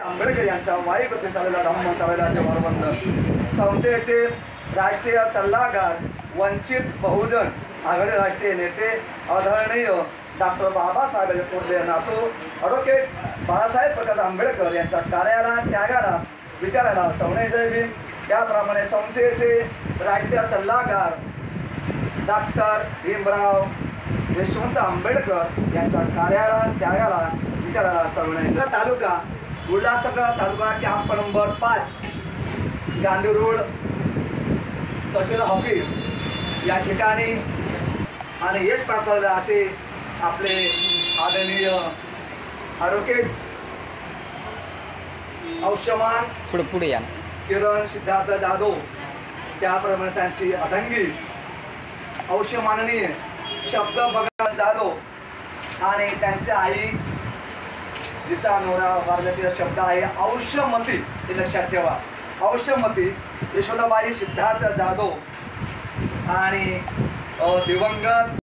आंबेडकर यांचा वाईप्रती चाललेला धम्म चाललेला जवाहरवंदन संस्थेचे राष्ट्रीय सल्लागार वंचित बहुजन आघाडी राष्ट्रीय नेते आदरणीय डॉक्टर बाबासाहेब थोरले नातू ॲडव्होकेट बाळासाहेब प्रकाश आंबेडकर यांच्या कार्याला त्यागाला विचारायला सवणे जयवी। त्याप्रमाणे संस्थेचे राष्ट्रीय सल्लागार डॉक्टर भीमराव यशवंत आंबेडकर यांच्या कार्याला त्यागाला विचारायला सवणे तालुका उल्हासनगर तालुका कॅम्प नंबर 5 गांधी रोड तहसील ऑफिस या ठिकाणी आणि यश प्राप्त असे आपले आदरणीय ॲडव्होकेट औषमान पुढे या किरण सिद्धार्थ जाधव त्याप्रमाणे त्यांची अधंगी औषमाननीय शब्द भगत जाधव आणि त्यांच्या आई जिचा नवरा वारल्यातील शब्द आहे औषमती हे लक्षात ठेवा। औषमती यशोदाबाई सिद्धार्थ जाधव आणि दिवंगत